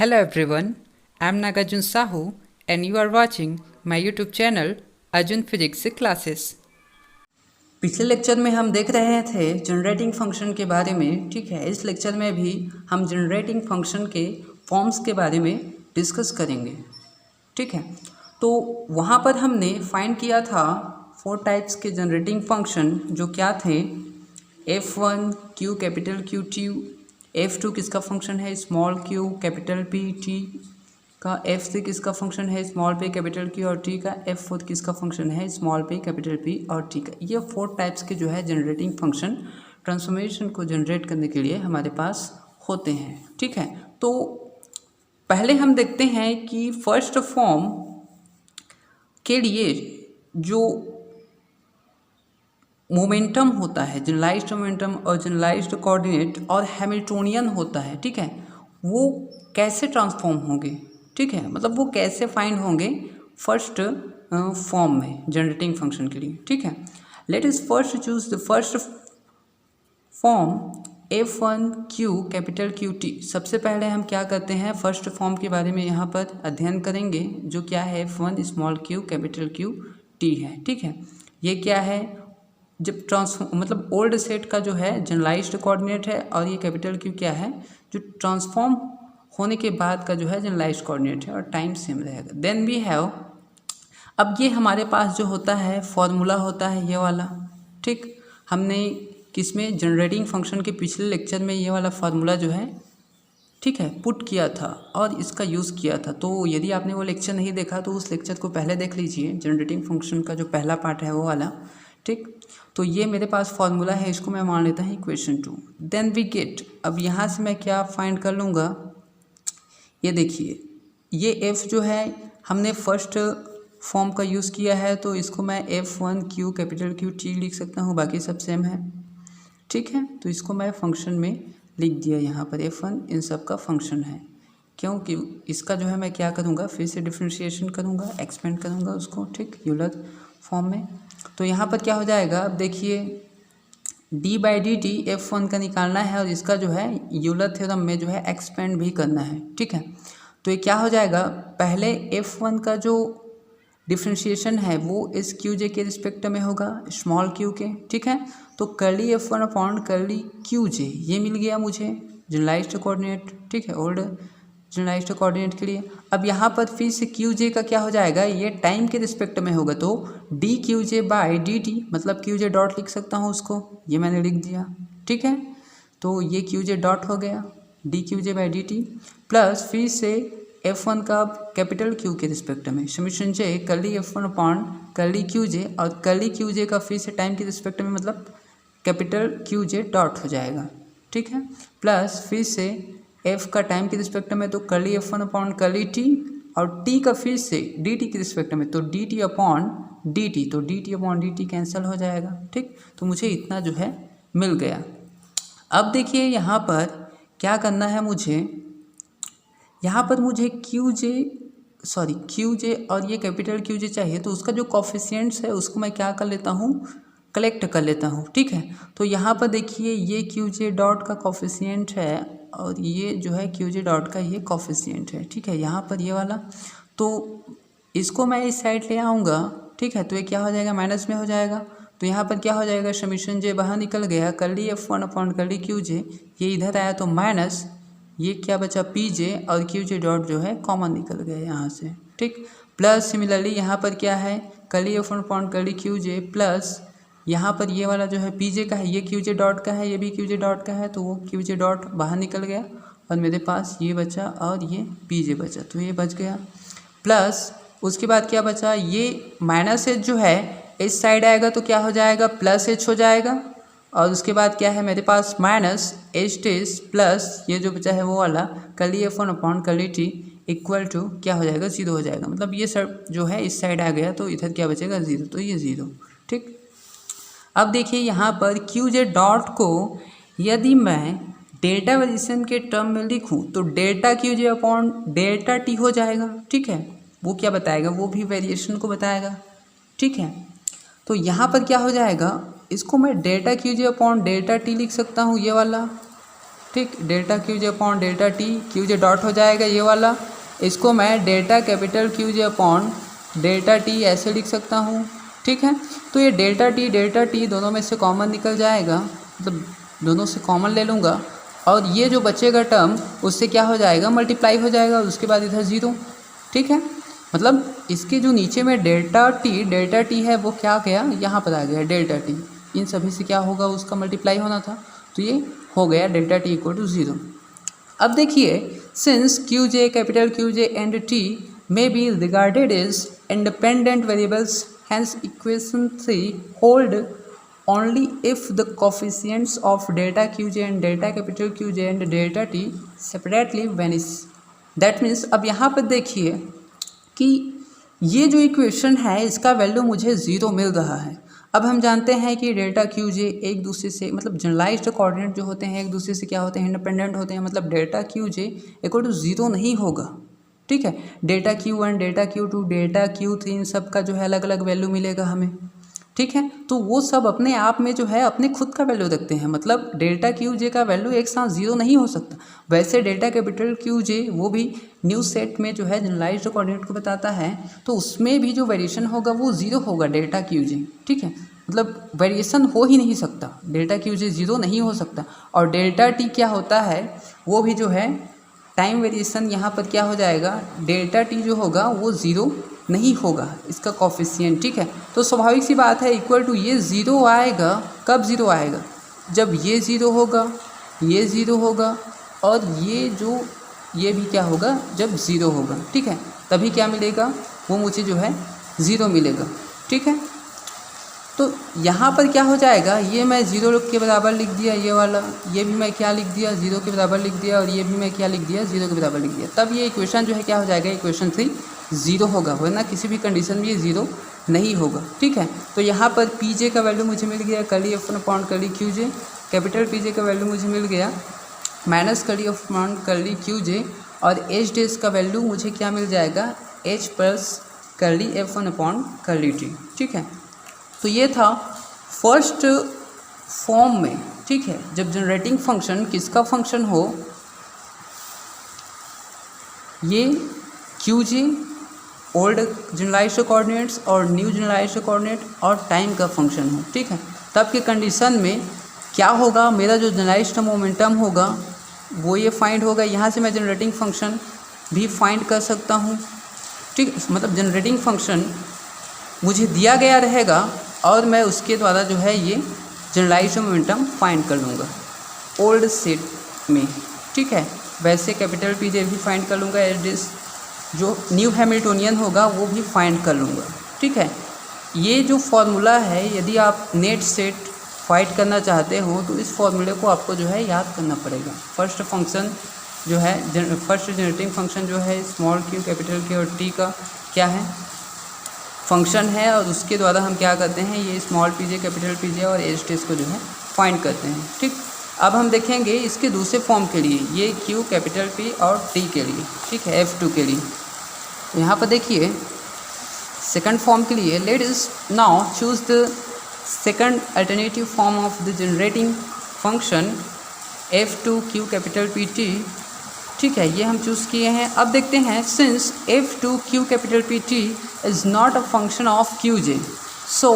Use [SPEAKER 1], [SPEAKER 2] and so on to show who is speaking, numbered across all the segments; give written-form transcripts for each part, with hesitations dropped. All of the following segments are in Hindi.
[SPEAKER 1] Hello everyone, I am Nagarjun Sahu and you are watching my YouTube channel Arjun Physics Classes। पिछले लेक्चर में हम देख रहे थे जनरेटिंग फंक्शन के बारे में। ठीक है, इस लेक्चर में भी हम जनरेटिंग फंक्शन के फॉर्म्स के बारे में डिस्कस करेंगे। ठीक है, तो वहाँ पर हमने फाइंड किया था 4 टाइप्स के जनरेटिंग फंक्शन, जो क्या थे f1 q capital Q2, f2 किसका फंक्शन है small q capital P t का, f3 किसका फंक्शन है स्मॉल p कैपिटल Q और t का, f4 किसका फंक्शन है स्मॉल p कैपिटल P और t का। ये 4 टाइप्स के जो है जनरेटिंग फंक्शन ट्रांसफॉर्मेशन को जनरेट करने के लिए हमारे पास होते हैं। ठीक है, तो पहले हम देखते हैं कि फर्स्ट फॉर्म के लिए जो मोमेंटम होता है, जनरलाइज्ड मोमेंटम और जनरलाइज्ड कोऑर्डिनेट और हैमिल्टोनियन होता है। ठीक है, वो कैसे ट्रांसफॉर्म होंगे, ठीक है, मतलब वो कैसे फाइंड होंगे फर्स्ट फॉर्म में जनरेटिंग फंक्शन के लिए। ठीक है, let us first choose the first form f1 q capital Qt। सबसे पहले हम क्या करते हैं, फर्स्ट फॉर्म के बारे में यहाँ पर अध्ययन करेंगे, जो क्या है f1 small q capital Qt है। ठीक है, ये क्या है, जब मतलब ओल्ड सेट का जो है जनरलाइज्ड कोऑर्डिनेट है और ये कैपिटल Q क्या है, जो ट्रांसफॉर्म होने के बाद का जो है जनरलाइज्ड कोऑर्डिनेट है और टाइम सेम रहेगा। देन वी हैव, अब ये हमारे पास जो होता है फॉर्मूला होता है ये वाला। ठीक, हमने किसमें जनरेटिंग फंक्शन के पिछले लेक्चर में ये वाला फार्मूला जो है, ठीक है, पुट किया था और इसका यूज़ किया था। तो यदि आपने वो लेक्चर नहीं देखा तो उस लेक्चर को पहले देख लीजिए, जनरेटिंग फंक्शन का जो पहला पार्ट है वो वाला। ठीक, तो ये मेरे पास फॉर्मूला है, इसको मैं मान लेता हूँ इक्वेशन 2। देन वी गेट, अब यहाँ से मैं क्या फाइंड कर लूँगा, ये देखिए, ये f जो है हमने फर्स्ट फॉर्म का यूज़ किया है, तो इसको मैं f1 q कैपिटल Qt लिख सकता हूँ, बाकी सब सेम है। ठीक है, तो इसको मैं फंक्शन में लिख दिया, यहाँ पर f1 इन सब का फंक्शन है, क्योंकि इसका जो है मैं क्या करूँगा, फिर से डिफ्रेंशिएशन करूँगा, एक्सपेंड करूँगा उसको। ठीक, यूलर फॉर्म में। तो यहाँ पर क्या हो जाएगा, अब देखिए d/dt f1 का निकालना है और इसका जो है यूलर थ्योरम में जो है एक्सपेंड भी करना है। ठीक है, तो ये क्या हो जाएगा, पहले f1 का जो डिफ्रेंशिएशन है वो इस QJ के रिस्पेक्ट में होगा, स्मॉल q के। ठीक है, तो curly f1 upon curly QJ ये मिल गया मुझे जनरलाइज्ड कोऑर्डिनेट। ठीक है, ओल्ड जनरलाइज्ड कोऑर्डिनेट के लिए। अब यहाँ पर फिर से QJ का क्या हो जाएगा, ये टाइम के रिस्पेक्ट में होगा, तो dQJ/dt, मतलब QJ डॉट लिख सकता हूँ उसको, ये मैंने लिख दिया। ठीक है, तो ये QJ डॉट हो गया dQJ/dt प्लस फिर से f1 का कैपिटल Q के रिस्पेक्ट में summation j curly f1 upon curly QJ, और कर्ली QJ का फिर से टाइम के रिस्पेक्ट में मतलब कैपिटल QJ डॉट हो जाएगा। ठीक है, प्लस फिर से f का टाइम के रिस्पेक्ट में तो curly f1 upon curly t, और t का फिर से dt के रिस्पेक्ट में तो dt अपॉन dt, तो dt अपॉन dt कैंसिल हो जाएगा। ठीक, तो मुझे इतना जो है मिल गया। अब देखिए यहाँ पर क्या करना है मुझे, यहाँ पर मुझे QJ और ये कैपिटल QJ चाहिए, तो उसका जो कॉफिशिएंट्स है उसको मैं क्या कर लेता हूँ, कलेक्ट कर लेता हूँ। ठीक है, तो यहाँ पर देखिए ये QJ डॉट का कॉफिशिएंट है और ये जो है QJ डॉट का ये कॉफिशिएंट है। ठीक है, यहाँ पर ये वाला, तो इसको मैं इस साइड ले आऊँगा। ठीक है, तो ये क्या हो जाएगा, माइनस में हो जाएगा, तो यहाँ पर क्या हो जाएगा, समीशन j बाहर निकल गया, curly f1 upon curly QJ, ये इधर आया तो माइनस, ये क्या बचा PJ और QJ डॉट जो है कॉमन निकल गया यहाँ से। ठीक, प्लस सिमिलरली यहाँ पर क्या है, curly f1 upon curly QJ plus यहाँ पर ये वाला जो है PJ का है, ये QJ डॉट का है, ये भी QJ डॉट का है, तो वो QJ डॉट बाहर निकल गया और मेरे पास ये बचा और ये PJ बचा, तो ये बच गया। प्लस उसके बाद क्या बचा, ये माइनस h जो है इस साइड आएगा तो क्या हो जाएगा, प्लस h हो जाएगा, और उसके बाद क्या है मेरे पास माइनस h प्लस ये जो बचा है वो वाला curly f1 upon curly t equal to क्या हो जाएगा, 0 हो जाएगा। मतलब ये सब जो है इस साइड आ गया तो इधर क्या बचेगा, 0, तो ये 0। ठीक, अब देखिए यहाँ पर QJ डॉट को यदि मैं डेल्टा वेरिएशन के टर्म में लिखूँ तो delta QJ upon delta T हो जाएगा। ठीक है, वो क्या बताएगा, वो भी वेरिएशन को बताएगा। ठीक है, तो यहाँ पर क्या हो जाएगा, इसको मैं delta QJ upon delta T लिख सकता हूँ, ये वाला। ठीक, डेल्टा क्यू जे upon delta T, Q J dot हो जाएगा ये वाला, इसको मैं डेल्टा कैपिटल क्यू जे अपॉन डेल्टा टी ऐसे लिख सकता हूँ। ठीक है, तो ये डेल्टा टी दोनों में से कॉमन निकल जाएगा, मतलब दोनों से कॉमन ले लूँगा और ये जो बचेगा टर्म उससे क्या हो जाएगा, मल्टीप्लाई हो जाएगा और उसके बाद इधर ज़ीरो। ठीक है, मतलब इसके जो नीचे में डेल्टा टी है वो क्या गया, यहाँ पर आ गया डेल्टा टी, इन सभी से क्या होगा, उसका मल्टीप्लाई होना था, तो ये हो गया delta T equal to zero. अब देखिए, since Q J capital Q J and T may be regarded as independent variables, hence equation 3 hold only if the coefficients of delta qj and delta capital QJ and delta t separately vanish. That means अब यहाँ पर देखिए कि ये जो इक्वेशन है इसका वैल्यू मुझे ज़ीरो मिल रहा है। अब हम जानते हैं कि डेल्टा क्यू जे एक दूसरे से, मतलब जनरलाइज्ड कोऑर्डिनेट जो होते हैं एक दूसरे से क्या होते हैं, इंडिपेंडेंट होते हैं, मतलब delta Q J equal to zero नहीं होगा। ठीक है, delta Q1 delta Q2 delta Q3 इन सब का जो है अलग अलग वैल्यू मिलेगा हमें। ठीक है, तो वो सब अपने आप में जो है अपने खुद का वैल्यू रखते हैं, मतलब डेल्टा QJ का वैल्यू एक साथ ज़ीरो नहीं हो सकता। वैसे डेल्टा कैपिटल QJ वो भी न्यू सेट में जो है जनरलाइज्ड कोऑर्डिनेट को बताता है, तो उसमें भी जो वेरिएशन होगा वो ज़ीरो होगा डेल्टा QJ। ठीक है, मतलब वेरिएशन हो ही नहीं सकता, डेल्टा QJ ज़ीरो नहीं हो सकता। और डेल्टा T क्या होता है, वो भी जो है टाइम वेरिएशन यहाँ पर क्या हो जाएगा, डेल्टा टी जो होगा वो ज़ीरो नहीं होगा इसका कोफिशिएंट। ठीक है, तो स्वाभाविक सी बात है इक्वल टू ये ज़ीरो आएगा, कब ज़ीरो आएगा, जब ये ज़ीरो होगा, ये ज़ीरो होगा और ये भी क्या होगा, जब ज़ीरो होगा। ठीक है, तभी क्या मिलेगा, वो मुझे जो है ज़ीरो मिलेगा। ठीक है, तो यहाँ पर क्या हो जाएगा, ये मैं ज़ीरो के बराबर लिख दिया, ये वाला, ये भी मैं क्या लिख दिया, ज़ीरो के बराबर लिख दिया, और ये भी मैं क्या लिख दिया, ज़ीरो के बराबर लिख दिया। तब ये इक्वेशन जो है क्या हो जाएगा, इक्वेशन 3 ज़ीरो होगा, वरना किसी भी कंडीशन में ये ज़ीरो नहीं होगा। ठीक है, तो यहाँ पर पी जे का वैल्यू मुझे मिल गया curly F upon curly Q J, capital P J का वैल्यू मुझे मिल गया minus curly F upon curly Q J, और एच डेज का वैल्यू मुझे क्या मिल जाएगा, H plus curly F upon curly T. ठीक है, तो ये था फर्स्ट फॉर्म में। ठीक है, जब जनरेटिंग फंक्शन किसका फंक्शन हो, ये क्यू जे ओल्ड जनरलाइज्ड कोऑर्डिनेट्स और न्यू जनरलाइज्ड कोऑर्डिनेट और टाइम का फंक्शन हो। ठीक है, तब के कंडीशन में क्या होगा, मेरा जो जनरलाइज्ड मोमेंटम होगा वो ये फाइंड होगा, यहाँ से मैं जनरेटिंग फंक्शन भी फाइंड कर सकता हूँ। ठीक, मतलब जनरेटिंग फंक्शन मुझे दिया गया रहेगा और मैं उसके द्वारा जो है ये जनरलाइज्ड मोमेंटम फाइंड कर लूँगा ओल्ड सेट में। ठीक है, वैसे कैपिटल पी जे भी फाइंड कर लूँगा, एच जो न्यू हैमिल्टोनियन होगा वो भी फाइंड कर लूँगा। ठीक है, ये जो फॉर्मूला है, यदि आप नेट सेट फाइंड करना चाहते हो तो इस फॉर्मूले को आपको जो है याद करना पड़ेगा। फर्स्ट फंक्शन जो है, फर्स्ट जनरेटिंग फंक्शन जो है स्मॉल क्यू कैपिटल क्यू और टी का क्या है, फंक्शन है, और उसके द्वारा हम क्या करते हैं, ये small P J capital P J और एच टेस को जो है फाइंड करते हैं। ठीक, अब हम देखेंगे इसके दूसरे फॉर्म के लिए, ये क्यू कैपिटल पी और टी के लिए। ठीक है, F2 के लिए यहाँ पर देखिए सेकंड फॉर्म के लिए, let us now choose the second alternative form of the generating function F2 Q capital P T. ठीक है, ये हम चूज़ किए हैं। अब देखते हैं, since F2 Q capital P T is not a function of Q J, so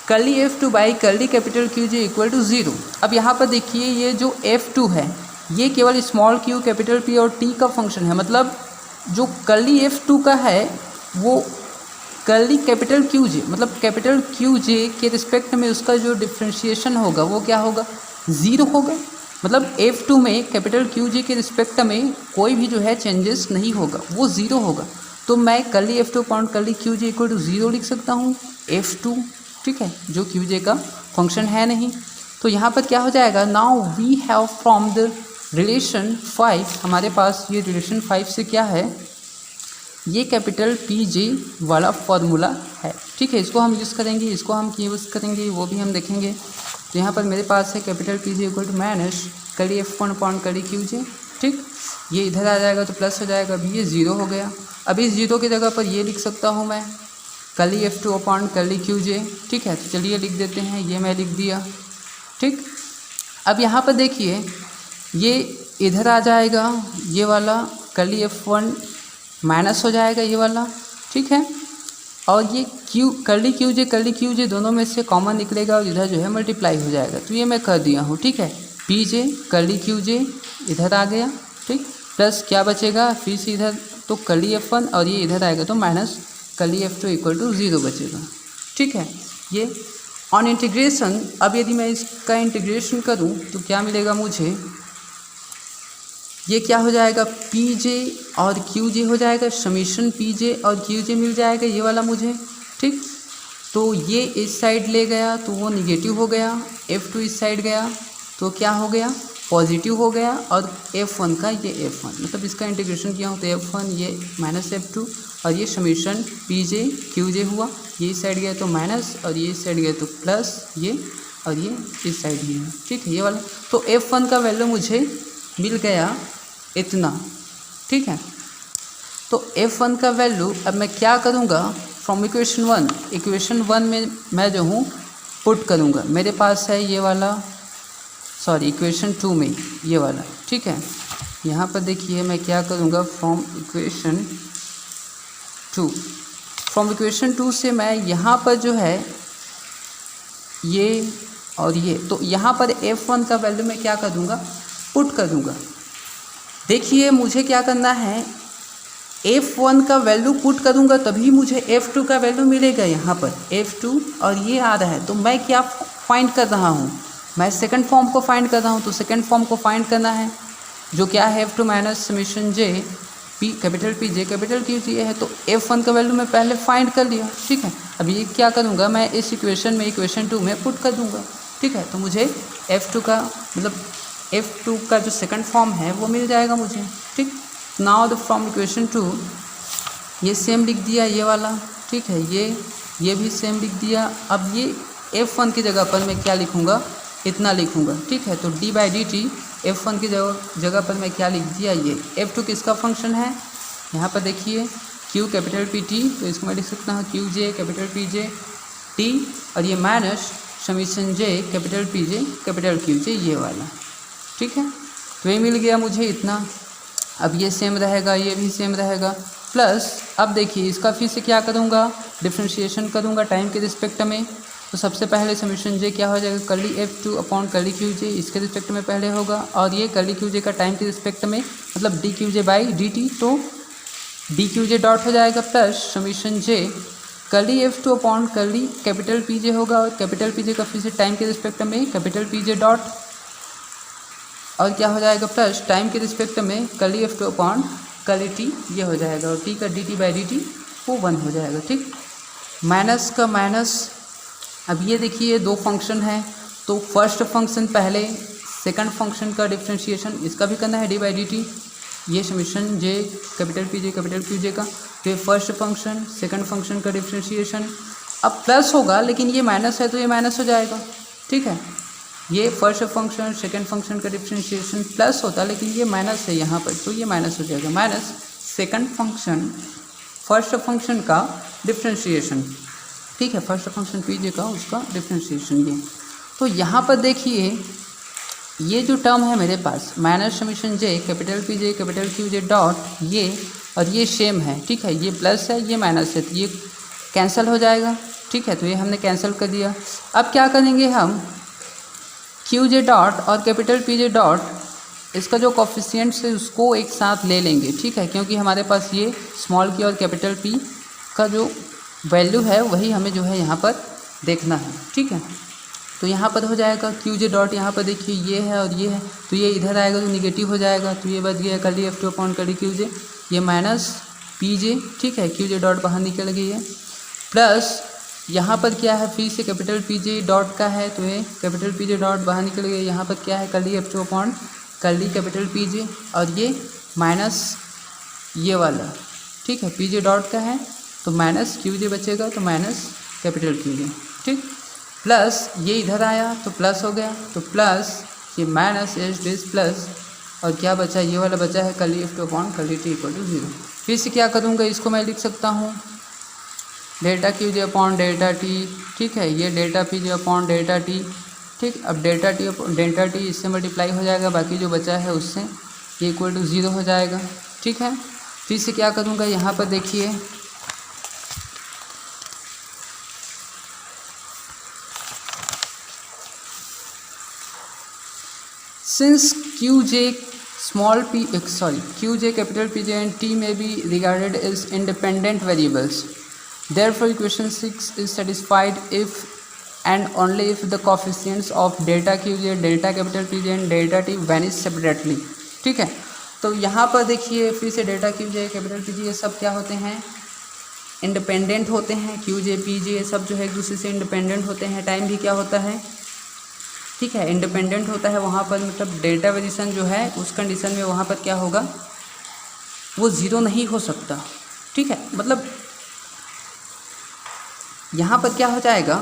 [SPEAKER 1] curly F2 by curly capital Q J equal to zero. अब यहाँ पर देखिए, ये जो F2 है ये केवल स्मॉल क्यू कैपिटल पी और टी का फंक्शन है, मतलब जो कर्ली F2 का है वो कर्ली कैपिटल क्यू जे, मतलब कैपिटल क्यू जे के रिस्पेक्ट में उसका जो डिफ्रेंशिएशन होगा वो क्या होगा, ज़ीरो होगा। मतलब F2 में कैपिटल क्यू जे के रिस्पेक्ट में कोई भी जो है चेंजेस नहीं होगा, वो ज़ीरो होगा। तो मैं curly F2 upon curly Q J equal to zero लिख सकता हूँ F2। ठीक है, जो क्यू जे का फंक्शन है नहीं। तो यहाँ पर क्या हो जाएगा, now we have from the relation 5, हमारे पास ये रिलेशन 5 से क्या है, ये कैपिटल पी जे वाला फॉर्मूला है। ठीक है, इसको हम यूज़ करेंगे, इसको हम यूज़ करेंगे, वो भी हम देखेंगे। तो यहाँ पर मेरे पास है capital P J equal to minus curly F1 upon curly Q J. ठीक, ये इधर आ जाएगा तो प्लस हो जाएगा, अभी ये ज़ीरो हो गया। अभी इस ज़ीरो की जगह पर ये लिख सकता हूँ मैं curly F2 upon curly Q J. ठीक है, तो चलिए लिख देते हैं, ये मैं लिख दिया। ठीक, अब यहाँ पर देखिए ये इधर आ जाएगा, ये वाला कर्ली F1 माइनस हो जाएगा ये वाला, ठीक है। और ये कर्ली क्यू जे दोनों में से कॉमन निकलेगा और इधर जो है मल्टीप्लाई हो जाएगा। तो ये मैं कर दिया हूँ, ठीक है। पी जे कर्ली क्यू जे इधर आ गया, ठीक, प्लस क्या बचेगा फिर से इधर, तो कर्ली F1 और ये इधर आएगा तो minus curly F2 equal to 0 बचेगा, ठीक है। ये ऑन इंटीग्रेशन, अब यदि मैं इसका इंटीग्रेशन करूँ तो क्या मिलेगा मुझे, ये क्या हो जाएगा पी जे और क्यू जे हो जाएगा, समीशन पी जे और क्यू जे मिल जाएगा ये वाला मुझे, ठीक। तो ये इस साइड ले गया तो वो निगेटिव हो गया, F2 इस साइड गया तो क्या हो गया पॉजिटिव हो गया, और F1 का ये F1 मतलब इसका इंटीग्रेशन किया हो तो F1 ये माइनस F2 और ये समीशन पी जे क्यू जे हुआ, ये इस साइड गया तो माइनस और ये इस साइड गया तो प्लस, ये और ये इस साइड गया, ठीक है ये वाला। तो F1 का वैल्यू मुझे मिल गया इतना, ठीक है। तो F1 का वैल्यू अब मैं क्या करूँगा, फ्रॉम इक्वेशन वन में मैं जो हूँ पुट करूँगा, मेरे पास है ये वाला, सॉरी इक्वेशन 2 में ये वाला, ठीक है। यहाँ पर देखिए मैं क्या करूँगा, फ्रॉम इक्वेशन 2 से मैं यहाँ पर जो है ये और ये, तो यहाँ पर F1 का वैल्यू मैं क्या कर दूँगा, पुट कर दूँगा। देखिए मुझे क्या करना है, F1 का वैल्यू पुट करूँगा तभी मुझे F2 का वैल्यू मिलेगा। यहाँ पर F2 और ये आ रहा है, तो मैं क्या फाइंड कर रहा हूँ, मैं सेकंड फॉर्म को फाइंड कर रहा हूँ। तो सेकंड फॉर्म को फाइंड करना है जो क्या है F2 minus summation J P capital P J capital Q J है। तो F1 का वैल्यू मैं पहले फाइंड कर लिया, ठीक है। अब ये क्या करूँगा, मैं इस इक्वेशन में इक्वेशन 2 में पुट कर दूँगा, ठीक है। तो मुझे F2 का मतलब F2 का जो सेकंड फॉर्म है वो मिल जाएगा मुझे, ठीक। नाउ द फ्रॉम इक्वेशन 2 ये सेम लिख दिया ये वाला, ठीक है, ये भी सेम लिख दिया। अब ये F1 की जगह पर मैं क्या लिखूँगा, इतना लिखूँगा, ठीक है। तो D by D T F1 की जगह पर मैं क्या लिख दिया, ये F2 किसका फंक्शन है, यहाँ पर देखिए Q कैपिटल पी टी, तो इसको मैं लिख सकता हूँ Q J capital P J T, और ये minus summation J capital P J capital Q J ये वाला, ठीक है। तो ये मिल गया मुझे इतना। अब ये सेम रहेगा, ये भी सेम रहेगा, प्लस अब देखिए इसका फिर से क्या करूँगा, डिफ्रेंशिएशन करूँगा टाइम के रिस्पेक्ट में। तो सबसे पहले समीशन जे क्या हो जाएगा, curly F2 upon curly Q J इसके रिस्पेक्ट में पहले होगा, और ये कर्ली क्यू जे का टाइम के रिस्पेक्ट में मतलब D Q J by D T, तो डी क्यू जे डॉट हो जाएगा plus summation J curly F2 upon curly capital P J होगा, और कैपिटल पी जे का फिर से टाइम के रिस्पेक्ट में कैपिटल पी जे डॉट, और क्या हो जाएगा प्लस टाइम के रिस्पेक्ट में curly F2 upon curly T ये हो जाएगा, और टी का D T by D T वो 1 हो जाएगा, ठीक। माइनस का माइनस, अब ये देखिए दो फंक्शन है, तो फर्स्ट फंक्शन पहले, सेकंड फंक्शन का डिफ्रेंशिएशन इसका भी करना है डी बाई डी टी, ये summation J capital P J capital Q J का, तो ये फर्स्ट फंक्शन सेकंड फंक्शन का डिफ्रेंशिएशन। अब प्लस होगा लेकिन ये माइनस है तो ये माइनस हो जाएगा, ठीक है। ये फर्स्ट फंक्शन सेकंड फंक्शन का डिफ्रेंशिएशन प्लस होता लेकिन ये माइनस है यहाँ पर, तो ये माइनस हो जाएगा, minus second function first function का डिफ्रेंशिएशन, ठीक है, फर्स्ट फंक्शन पी जे का उसका डिफ्रेंशिएशन ये। तो यहाँ पर देखिए ये जो टर्म है मेरे पास minus summation J capital P J capital Q J dot ये, और ये सेम है, ठीक है, ये प्लस है ये माइनस है, तो ये कैंसिल हो जाएगा, ठीक है। तो ये हमने कैंसिल कर दिया। अब क्या करेंगे हम, क्यू जे डॉट और कैपिटल पी जे डॉट इसका जो कॉफिशिएंट्स है उसको एक साथ ले लेंगे, ठीक है, क्योंकि हमारे पास ये स्मॉल की और कैपिटल पी का जो वैल्यू है वही हमें जो है यहाँ पर देखना है, ठीक है। तो यहाँ पर हो जाएगा क्यू जे डॉट, यहाँ पर देखिए ये है और ये है, तो ये इधर आएगा तो निगेटिव हो जाएगा, तो ये बच गया curly F2 upon curly Q J, ये माइनस पी जे, ठीक है, क्यू जे डॉट बाहर निकल गई है, प्लस यहाँ पर क्या है फिर से कैपिटल पी जे डॉट का है, तो ये कैपिटल पी जे डॉट बाहर निकल गया, यहाँ पर क्या है curly F2 upon curly capital P J, और ये माइनस ये वाला, ठीक है, पी जे डॉट का है तो माइनस क्यू जे बचेगा, तो माइनस कैपिटल क्यू जे, ठीक, प्लस ये इधर आया तो प्लस हो गया, तो प्लस ये माइनस एच डेस प्लस, और क्या बचा, ये वाला बचा है curly F2 upon curly T equal to 0। फिर से क्या करूँगा, इसको मैं लिख सकता हूँ डेल्टा क्यू जे अपॉन डेल्टा टी, ठीक है, ये डेल्टा पी जे अपॉन डेल्टा टी, ठीक। अब डेल्टा टी इससे मल्टीप्लाई हो जाएगा, बाकी जो बचा है उससे ये इक्वल टू 0 हो जाएगा, ठीक है। फिर से क्या करूँगा, यहाँ पर देखिए since QJ capital PJ and T may be regarded as independent variables, therefore equation 6 is satisfied if and only if the coefficients of delta QJ, delta capital PJ and delta T vanish separately, ठीक है। तो यहाँ पर देखिए फिर से डेल्टा QJ कैपिटल PJ ये सब क्या होते हैं, इंडिपेंडेंट होते हैं। QJ PJ ये सब जो है एक दूसरे से इंडिपेंडेंट होते हैं। टाइम भी क्या होता है, ठीक है, इंडिपेंडेंट होता है। वहाँ पर मतलब डेल्टा वेरिएशन जो है उस कंडीशन में वहाँ पर क्या होगा, वो ज़ीरो नहीं हो सकता, ठीक है। मतलब यहाँ पर क्या हो जाएगा,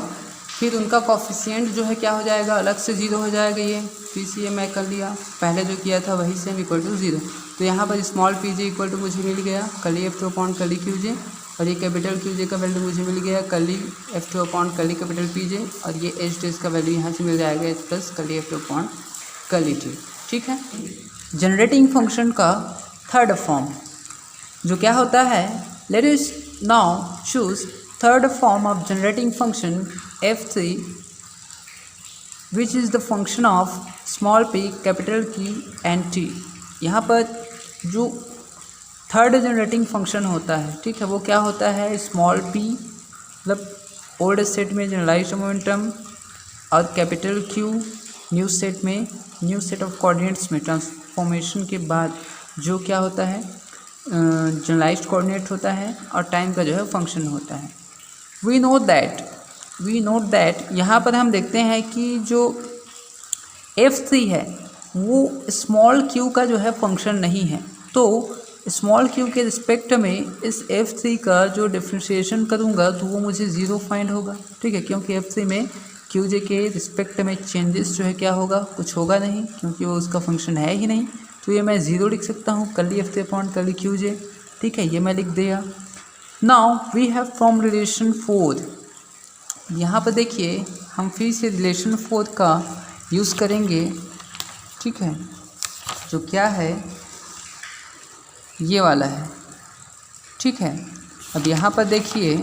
[SPEAKER 1] फिर उनका कॉफिशिएंट जो है क्या हो जाएगा, अलग से 0 हो जाएगा। ये फिर से ये मैं कर लिया, पहले जो किया था वही सेम इक्वल टू 0। तो यहाँ पर स्मॉल PJ इक्वल टू मुझे मिल गया curly F2 upon curly QJ, और ये कैपिटल QJ का वैल्यू मुझे मिल गया curly F2 upon curly capital PJ, और ये H डेज का वैल्यू यहाँ से मिल जाएगा H plus curly F2 upon curly T, ठीक है। जनरेटिंग फंक्शन का थर्ड फॉर्म जो क्या होता है, let us now choose third form of generating function F3 which is the function of small p capital Q and T। यहाँ पर जो थर्ड जनरेटिंग फंक्शन होता है, ठीक है, वो क्या होता है, स्मॉल p मतलब ओल्ड सेट में जनरलाइज्ड मोमेंटम और कैपिटल Q न्यू सेट में, न्यू सेट ऑफ कोऑर्डिनेट्स में ट्रांसफॉर्मेशन के बाद जो क्या होता है, जनरलाइज्ड कोऑर्डिनेट होता है और टाइम का जो है फंक्शन होता है। वी नोट दैट यहाँ पर हम देखते हैं कि जो F3 है वो स्मॉल q का जो है फंक्शन नहीं है। तो स्मॉल q के रिस्पेक्ट में इस F3 का जो डिफ्रेंशिएशन करूँगा तो वो मुझे 0 फाइंड होगा, ठीक है, क्योंकि F3 में QJ के रिस्पेक्ट में चेंजेस जो है क्या होगा, कुछ होगा नहीं, क्योंकि वो उसका फंक्शन है ही नहीं। तो ये मैं 0 लिख सकता हूँ curly F3 upon curly QJ, ठीक है, ये मैं लिख दिया। Now we have from relation 4, यहाँ पर देखिए हम फिर से रिलेशन 4 का यूज़ करेंगे, ठीक है, जो क्या है ये वाला है, ठीक है। अब यहाँ पर देखिए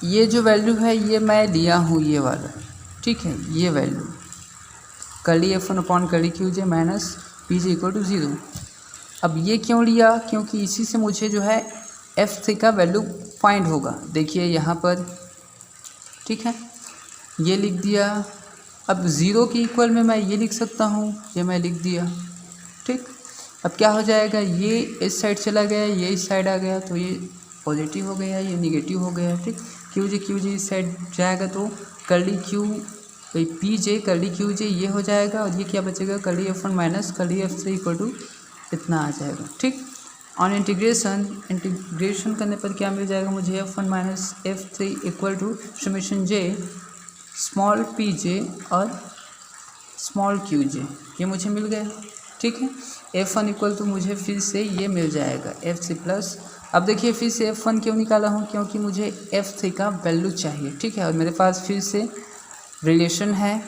[SPEAKER 1] ये जो वैल्यू है ये मैं लिया हूँ ये वाला, ठीक है, ये value curly F1 upon curly QJ minus PJ equal to 0। अब ये क्यों लिया, क्योंकि इसी से मुझे जो है F3 का वैल्यू फाइंड होगा। देखिए यहाँ पर, ठीक है, ये लिख दिया। अब 0 के इक्वल में मैं ये लिख सकता हूँ, ये मैं लिख दिया, ठीक। अब क्या हो जाएगा, ये इस साइड चला गया, ये इस साइड आ गया, तो ये पॉजिटिव हो गया, ये निगेटिव हो गया, ठीक। QJ इस साइड जाएगा तो कर्ली PJ कर्ली QJ ये हो जाएगा, और ये क्या बचेगा, curly F1 minus curly F3 equal to इतना आ जाएगा, ठीक। ऑन इंटीग्रेशन करने पर क्या मिल जाएगा मुझे, F1 minus F3 equal to summation J small PJ और स्मॉल QJ, ये मुझे मिल गया, ठीक है। F1 इक्वल टू मुझे फिर से ये मिल जाएगा F3 प्लस। अब देखिए फिर से F1 क्यों निकाला हूँ, क्योंकि मुझे F3 का वैल्यू चाहिए, ठीक है, और मेरे पास फिर से रिलेशन है,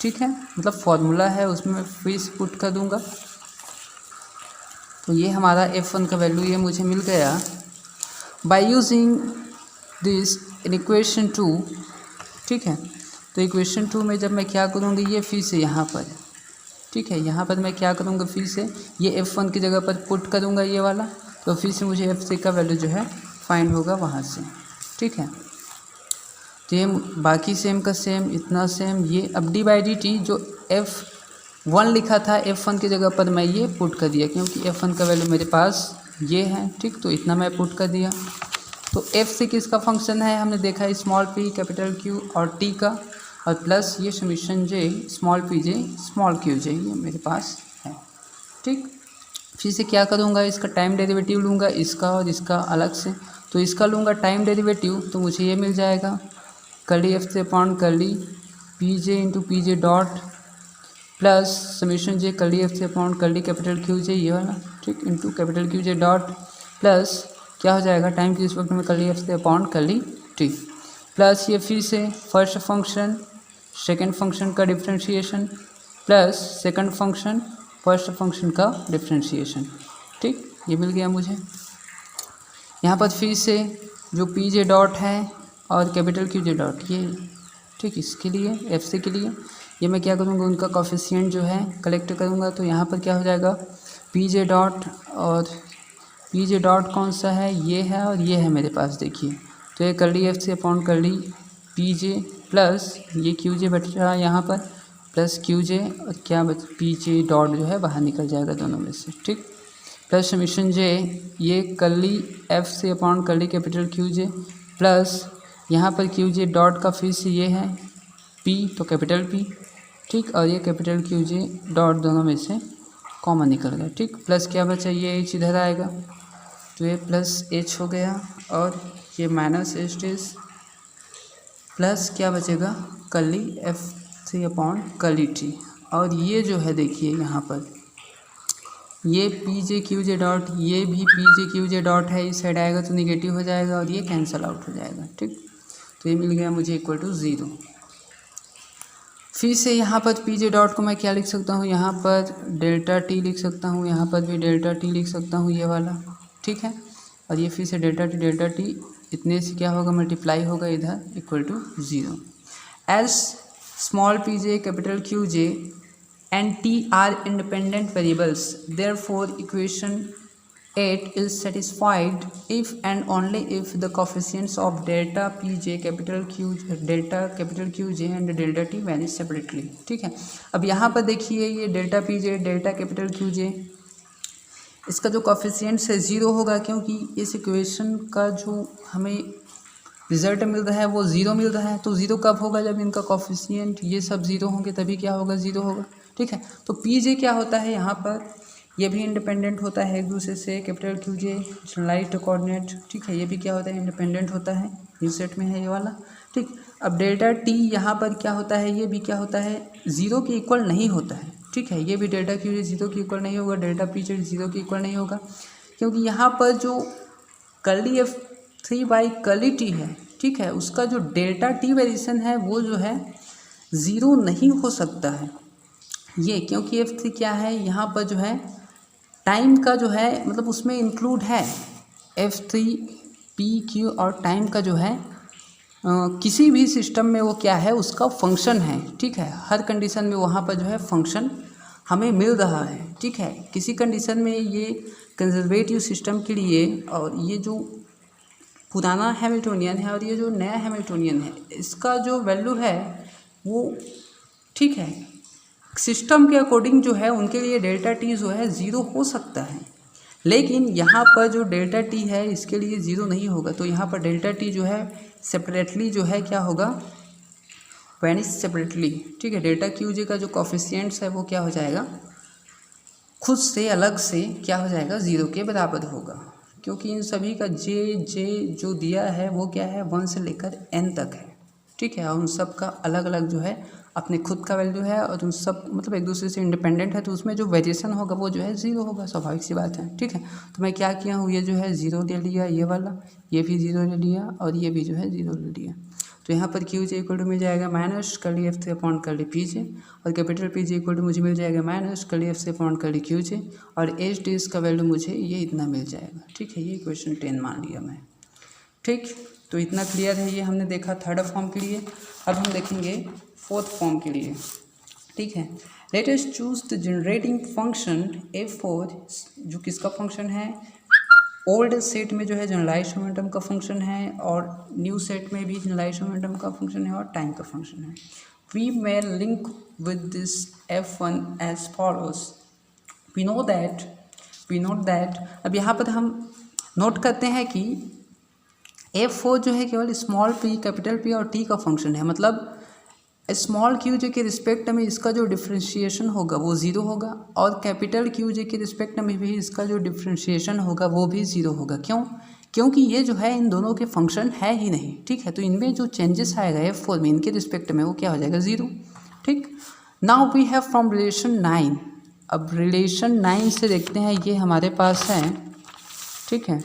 [SPEAKER 1] ठीक है, मतलब फॉर्मूला है, उसमें मैं फिर से पुट कर दूँगा। तो ये हमारा F1 का वैल्यू ये मुझे मिल गया by using this in equation 2, ठीक है। तो इक्वेशन 2 में जब मैं क्या करूँगी, ये फिर से यहाँ पर, ठीक है, यहाँ पर मैं क्या करूँगा, फिर से ये F1 की जगह पर पुट करूँगा ये वाला, तो फिर से मुझे F3 का वैल्यू जो है फाइंड होगा वहाँ से, ठीक है। तो ये बाकी सेम का सेम, इतना सेम, ये अब डी बाई डी टी जो F1 लिखा था F1 की जगह पर मैं ये पुट कर दिया, क्योंकि F1 का वैल्यू मेरे पास ये है, ठीक, तो इतना मैं पुट कर दिया। तो F3 किसका फंक्शन है, हमने देखा स्मॉल p कैपिटल Q और T का, और प्लस ये summation J small PJ small QJ ये मेरे पास है, ठीक। फिर से क्या करूँगा, इसका टाइम डेरिवेटिव लूँगा, इसका और इसका अलग से। तो इसका लूँगा टाइम डेरिवेटिव, तो मुझे ये मिल जाएगा curly F3 upon curly PJ into PJ dot plus summation J curly F3 upon curly capital QJ ये वाला, ठीक, into capital QJ dot plus क्या हो जाएगा, टाइम के रिस्पेक्ट में curly F3 upon curly T। Plus ये फिर से फर्स्ट फंक्शन सेकंड फंक्शन का differentiation plus second function first function का डिफरेंशिएशन। ठीक, ये मिल गया मुझे। यहाँ पर फिर से जो पी जे डॉट है और कैपिटल क्यू जे डॉट ये, ठीक, इसके लिए एफ सी के लिए ये मैं क्या करूँगा, उनका कोफिशिएंट जो है कलेक्ट करूँगा। तो यहाँ पर क्या हो जाएगा, पी जे डॉट और पी जे डॉट कौन सा है, ये है और ये है मेरे पास, देखिए। तो ये curly F C upon curly P J plus ये क्यू जे बच रहा है यहाँ पर प्लस क्यू जे और क्या बच, पी जे डॉट जो है बाहर निकल जाएगा दोनों में से। ठीक, प्लस समीशन जे ये curly F C upon curly capital Q J plus यहाँ पर क्यू जे डॉट का फिर से ये है पी तो कैपिटल पी। ठीक, और ये कैपिटल क्यू जे डॉट दोनों में से कॉमन निकल गया। ठीक, प्लस क्या बचा, ये एच इधर आएगा तो ये प्लस एच हो गया और ये माइनस एच टेस प्लस क्या बचेगा, curly F C upon curly T. और ये जो है देखिए यहाँ पर ये P J Q J dot, ये भी P J Q J dot है, इस साइड आएगा तो निगेटिव हो जाएगा और ये कैंसिल आउट हो जाएगा। ठीक, तो ये मिल गया मुझे इक्वल टू 0। फिर से यहाँ पर पी जे डॉट को मैं क्या लिख सकता हूँ, यहाँ पर डेल्टा टी लिख सकता हूँ, यहाँ पर भी डेल्टा टी लिख सकता हूँ, ये वाला। ठीक है, और ये फिर से डेल्टा टी इतने से क्या होगा, मल्टीप्लाई होगा इधर equal to 0। As small P J capital Q J and t are independent variables, therefore equation 8 is satisfied if and only if the coefficients of delta pj capital q and delta t vary separately। ठीक है, अब यहाँ पर देखिए ये delta pj delta capital qj इसका जो कोफिशिएंट्स है 0 होगा, क्योंकि इस इक्वेशन का जो हमें रिजल्ट मिल रहा है वो 0 मिल रहा है। तो 0 कब होगा, जब इनका कोफिशिएंट ये सब 0 होंगे तभी क्या होगा, 0 होगा। ठीक है, तो पी जे क्या होता है यहाँ पर, ये भी इंडिपेंडेंट होता है एक दूसरे से, कैपिटल क्यू जे जनरलाइज्ड कोऑर्डिनेट। ठीक है, ये भी क्या होता है, इंडिपेंडेंट होता है, न्यू सेट में है ये वाला। ठीक, अब डेल्टा टी यहाँ पर क्या होता है, ये भी क्या होता है, 0 के इक्वल नहीं होता है। ठीक है, ये भी डेल्टा क्यू जे 0 के इक्वल नहीं होगा, डेल्टा पी जे 0 के इक्वल नहीं होगा, क्योंकि यहाँ पर जो curly F 3 by curly T है, ठीक है, उसका जो डेल्टा टी वेरिएशन है वो जो है 0 नहीं हो सकता है ये, क्योंकि एफ 3 क्या है यहाँ पर जो है टाइम का जो है, मतलब उसमें इंक्लूड है एफ 3 पी क्यू और टाइम का जो है किसी भी सिस्टम में वो क्या है, उसका फंक्शन है। ठीक है, हर कंडीशन में वहाँ पर जो है फंक्शन हमें मिल रहा है। ठीक है, किसी कंडीशन में ये कंजर्वेटिव सिस्टम के लिए और ये जो पुराना हैमिल्टोनियन है और ये जो नया हैमिल्टोनियन है, इसका जो वैल्यू है वो, ठीक है, सिस्टम के अकॉर्डिंग जो है उनके लिए डेल्टा टी जो है 0 हो सकता है, लेकिन यहाँ पर जो डेल्टा टी है इसके लिए 0 नहीं होगा। तो यहाँ पर डेल्टा टी जो है सेपरेटली जो है क्या होगा, वैनिश सेपरेटली। ठीक है, डेल्टा क्यू जे का जो कोफिशिएंट्स है वो क्या हो जाएगा, खुद से अलग से क्या हो जाएगा, 0 के बराबर होगा, क्योंकि इन सभी का जे जो दिया है वो क्या है, 1 से लेकर n तक है। ठीक है, और उन सब का अलग अलग जो है अपने खुद का वैल्यू है और उन सब मतलब एक दूसरे से इंडिपेंडेंट है, तो उसमें जो वेरिएशन होगा वो जो है 0 होगा, स्वाभाविक सी बात है। ठीक है, तो मैं क्या किया हूँ, ये जो है 0 ले लिया, ये वाला, ये भी 0 ले लिया और ये भी जो है 0 ले लिया। तो यहाँ पर क्यू जे इक्वल टू मिल जाएगा minus curly F 3 upon curly P J, और capital P J equal to मुझे मिल जाएगा minus curly F 3 upon curly Q J, और एच डी का वैल्यू मुझे ये इतना मिल जाएगा। ठीक है, ये क्वेश्चन 10 मान लिया मैं। ठीक, तो इतना क्लियर है, ये हमने देखा थर्ड फॉर्म के लिए। अब हम देखेंगे फोर्थ फॉर्म के लिए। ठीक है, let us choose the generating function f4, जो किसका फंक्शन है, ओल्ड सेट में जो है जनरलाइज्ड मोमेंटम का फंक्शन है, और न्यू सेट में भी जनरलाइज्ड मोमेंटम का फंक्शन है और टाइम का फंक्शन है। We may link with this f1 as follows. We note that अब यहाँ पर हम नोट करते हैं कि f4 जो है केवल स्मॉल p कैपिटल P और t का फंक्शन है, मतलब स्मॉल क्यू जे के रिस्पेक्ट में इसका जो डिफ्रेंशिएशन होगा वो 0 होगा, और कैपिटल क्यू जे के रिस्पेक्ट में भी इसका जो डिफ्रेंशिएशन होगा वो भी 0 होगा। क्यों? क्योंकि ये जो है इन दोनों के फंक्शन है ही नहीं। ठीक है, तो इनमें जो चेंजेस आएगा f4 में इनके रिस्पेक्ट में वो क्या हो जाएगा, 0। ठीक, now we have from relation 9। अब रिलेशन 9 से देखते हैं, ये हमारे पास है। ठीक है,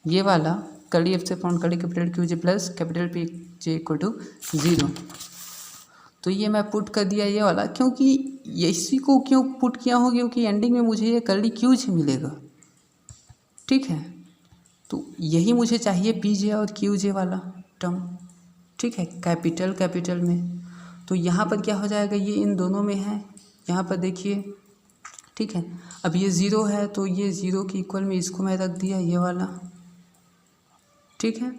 [SPEAKER 1] ये वाला कर्ली एफ से upon curly capital Q J plus capital P J equal to 0। तो ये मैं पुट कर दिया ये वाला, क्योंकि इसी को क्यों पुट किया हो, क्योंकि एंडिंग में मुझे ये कर्ली क्यू जे मिलेगा, ठीक है। तो यही मुझे चाहिए पी जे और क्यू जे वाला टर्म, ठीक है, कैपिटल में। तो यहाँ पर क्या हो जाएगा, ये इन दोनों में है, यहाँ पर देखिए, ठीक है। अब ये 0 है तो ये 0 के इक्वल में इसको मैं रख दिया ये वाला, ठीक है।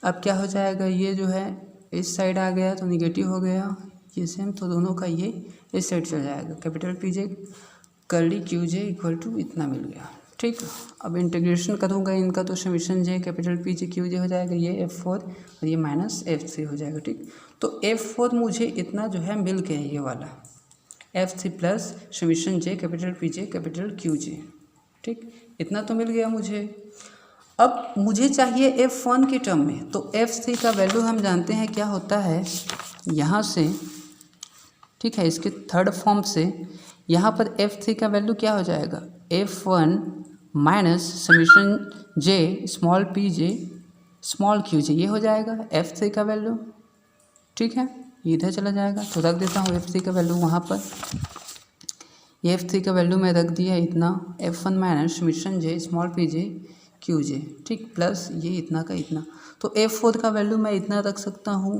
[SPEAKER 1] अब क्या हो जाएगा, ये जो है इस साइड आ गया तो निगेटिव हो गया, ये सेम, तो दोनों का ये इस साइड चल जाएगा। Capital P J curly Q J equal to इतना मिल गया, ठीक। अब इंटीग्रेशन करूँगा इनका तो summation J capital P J Q J हो जाएगा, ये F4 और ये माइनस F3 हो जाएगा, ठीक। तो F4 मुझे इतना जो है मिल गया ये वाला, F3 plus summation J capital P J capital Q J, ठीक, इतना तो मिल गया मुझे। अब मुझे चाहिए F1 के टर्म में, तो F3 का वैल्यू हम जानते हैं क्या होता है, यहाँ से, ठीक है, इसके थर्ड फॉर्म से यहाँ पर F3 का वैल्यू क्या हो जाएगा, F1 minus summation J small P J small Q J, ये हो जाएगा F3 का वैल्यू, ठीक है। ये इधर चला जाएगा तो रख देता हूँ F3 का वैल्यू वहाँ पर, ये F3 का वैल्यू मैं रख दिया इतना, F1 minus summation J small P J Q J, ठीक, प्लस ये इतना का इतना। तो F4 का वैल्यू मैं इतना रख सकता हूँ,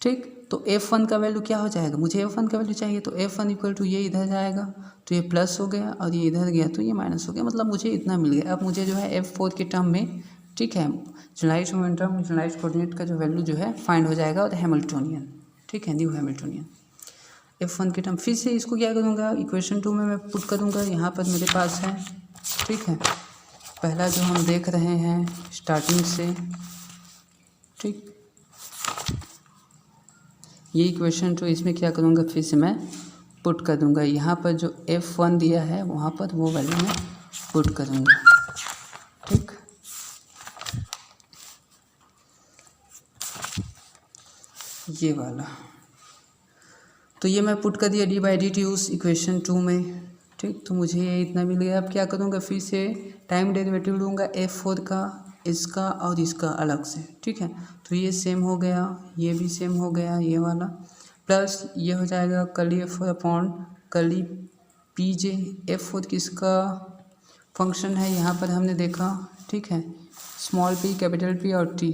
[SPEAKER 1] ठीक। तो F1 का वैल्यू क्या हो जाएगा, मुझे F1 का वैल्यू चाहिए, तो F1 इक्वल टू ये इधर जाएगा तो ये प्लस हो गया और ये इधर गया तो ये माइनस हो गया, मतलब मुझे इतना मिल गया। अब मुझे जो है F4 के टर्म में, ठीक है, जनरलाइज्ड मोमेंटम जनरलाइज्ड कोऑर्डिनेट का जो वैल्यू जो है फाइंड हो जाएगा और हैमिल्टोनियन, ठीक है, न्यू हैमिल्टोनियन। F1 के टर्म फिर से इसको क्या करूँगा, इक्वेशन 2 में मैं पुट करूँगा, यहाँ पर मेरे पास है, ठीक है, पहला जो हम देख रहे हैं स्टार्टिंग से, ठीक, ये इक्वेशन 2, इसमें क्या करूँगा, फिर से मैं पुट कर दूँगा, यहाँ पर जो F1 दिया है वहाँ पर वो वैल्यू मैं पुट करूँगा, ठीक। ये वाला, तो ये मैं पुट कर दिया d/dt उस इक्वेशन 2 में, ठीक। तो मुझे ये इतना मिल गया। अब क्या करूँगा, फिर से टाइम डेरिवेटिव लूँगा F4 का, इसका और इसका अलग से, ठीक है। तो ये सेम हो गया, ये भी सेम हो गया, ये वाला, प्लस ये हो जाएगा curly F4 upon curly P जे। F4 किसका फंक्शन है, यहाँ पर हमने देखा, ठीक है, स्मॉल p कैपिटल P और T,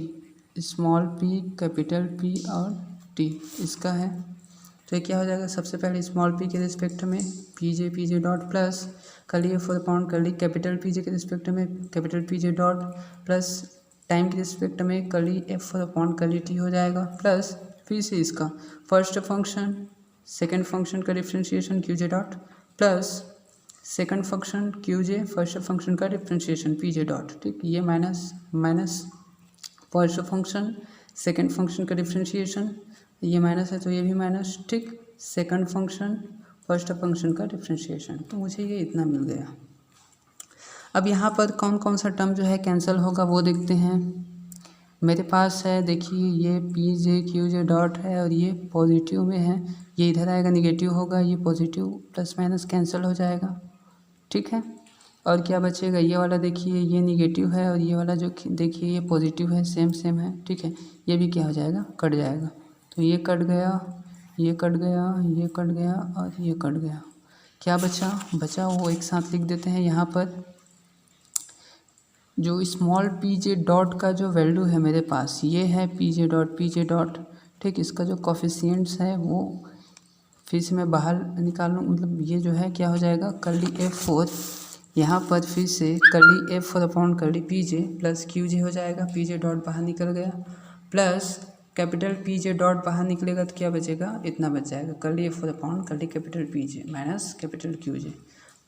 [SPEAKER 1] small p capital P और T इसका है। तो ये क्या हो जाएगा, सबसे पहले स्मॉल p के रिस्पेक्ट में P J dot plus curly F4 upon curly capital P J के रिस्पेक्ट में capital P J dot plus time के रिस्पेक्ट में curly F4 upon curly T हो जाएगा, प्लस फिर से इसका फर्स्ट फंक्शन सेकंड फंक्शन का differentiation Q J dot plus second function Q J first function का डिफ्रेंशिएशन पी जे डॉट, ठीक। ये minus minus first function second function का डिफ्रेंशिएशन, ये माइनस है तो ये भी माइनस, ठीक। सेकंड फंक्शन फर्स्ट फंक्शन का डिफ्रेंशिएशन, तो मुझे ये इतना मिल गया। अब यहाँ पर कौन कौन सा टर्म जो है कैंसिल होगा वो देखते हैं। मेरे पास है, देखिए, ये P J Q J dot है और ये पॉजिटिव में है, ये इधर आएगा निगेटिव होगा, ये पॉजिटिव प्लस माइनस कैंसिल हो जाएगा, ठीक है। और क्या बचेगा, ये वाला देखिए ये निगेटिव है और ये वाला जो देखिए ये पॉजिटिव है, सेम सेम है, ठीक है। ये भी क्या हो जाएगा, कट जाएगा, तो ये कट गया, ये कट गया, ये कट गया और ये कट गया। क्या बचा वो एक साथ लिख देते हैं। यहाँ पर जो स्मॉल पी जे डॉट का जो वैल्यू है मेरे पास, ये है पी जे डॉट, ठीक। इसका जो कॉफिशिएंट्स है वो फिर से मैं बाहर निकालूँ, मतलब ये जो है क्या हो जाएगा, कर्ली F4, यहाँ पर फिर से curly F4 upon curly P J plus Q J हो जाएगा, पी जे डॉट बाहर निकल गया, plus capital P J dot बाहर निकलेगा तो क्या बचेगा, इतना बच जाएगा, curly F4 upon curly capital P J minus capital Q J,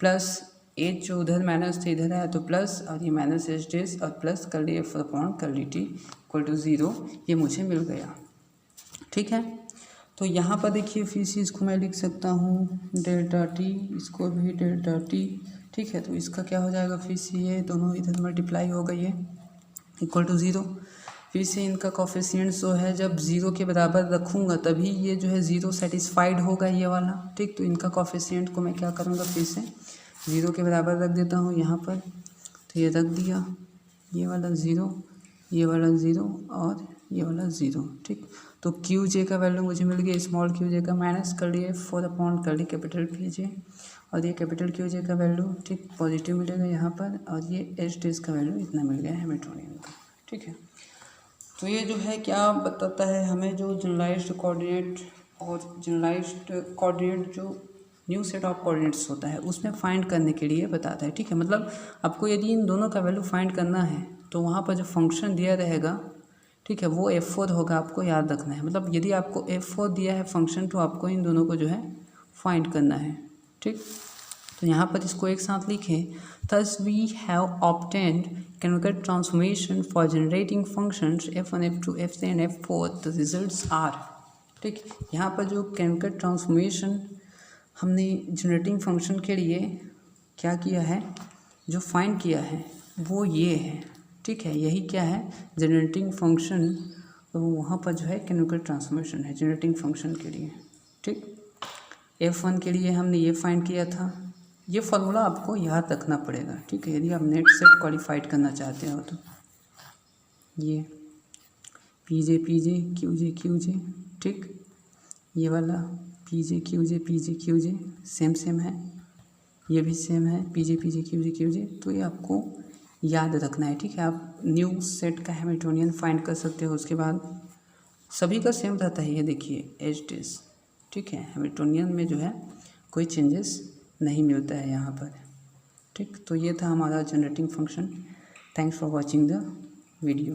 [SPEAKER 1] plus H जो उधर माइनस थे इधर आया तो प्लस, और ये माइनस एच डेस और plus curly F4 upon curly T equal to 0, ये मुझे मिल गया, ठीक है। तो यहाँ पर देखिए फिर से इसको मैं लिख सकता हूँ डेल्टा टी, इसको भी डेल्टा टी, ठीक है। तो इसका क्या हो जाएगा, फिर से ये दोनों इधर मल्टीप्लाई हो गई है इक्वल टू 0। फिर से इनका कॉफिशिएंट्स जो है जब 0 के बराबर रखूँगा तभी ये जो है 0 सेटिस्फाइड होगा ये वाला, ठीक। तो इनका कॉफिशिएंट को मैं क्या करूँगा, फिर से 0 के बराबर रख देता हूँ यहाँ पर, तो ये रख दिया, ये वाला 0, ये वाला 0 और ये वाला 0, ठीक। तो क्यू जे का वैल्यू मुझे मिल गया स्मॉल क्यू जे का, माइनस कर लिए 4 अपॉन कर लिए कैपिटल पी जे, और ये कैपिटल क्यू जे का वैल्यू, ठीक, पॉजिटिव मिलेगा यहाँ पर, और ये एच डी का वैल्यू इतना मिल गया हैमिल्टोनियन का, ठीक है। तो ये जो है क्या बताता है हमें, जो जनरलाइज्ड कोऑर्डिनेट और जनरलाइज्ड कोऑर्डिनेट जो न्यू सेट ऑफ कोऑर्डिनेट्स होता है उसमें फाइंड करने के लिए बताता है, ठीक है। मतलब आपको यदि इन दोनों का वैल्यू फाइंड करना है तो वहाँ पर जो फंक्शन दिया रहेगा, ठीक है, वो F4 होगा, आपको याद रखना है। मतलब यदि आपको F4 दिया है फंक्शन तो आपको इन दोनों को जो है फाइंड करना है, ठीक। तो यहाँ पर इसको एक साथ लिखें, thus we have obtained canonical transformation for generating functions f1, f2, f3 and f4. The results are, ठीक। यहाँ पर जो canonical transformation हमने जनरेटिंग फंक्शन के लिए क्या किया है, जो फाइंड किया है वो ये है, ठीक है। यही क्या है, जनरेटिंग फंक्शन, तो वहाँ पर जो है कैनोनिकल ट्रांसफॉर्मेशन है जनरेटिंग फंक्शन के लिए, ठीक। f1 के लिए हमने ये फाइंड किया था, ये फॉर्मूला आपको याद रखना पड़ेगा, ठीक है, यदि आप नेट सेट क्वालिफाइड करना चाहते हो तो। ये पी जे क्यू जे, ठीक, ये वाला पी जे क्यू जे सेम है, ये भी सेम है, पी जे क्यू जे, तो ये आपको याद रखना है, ठीक है। आप न्यू सेट का हैमिल्टोनियन फाइंड कर सकते हो, उसके बाद सभी का सेम रहता है, ये देखिए एच डी, ठीक है। हैमिल्टोनियन में जो है कोई चेंजेस नहीं मिलता है यहाँ पर, ठीक। तो ये था हमारा generating function. Thanks for watching the video.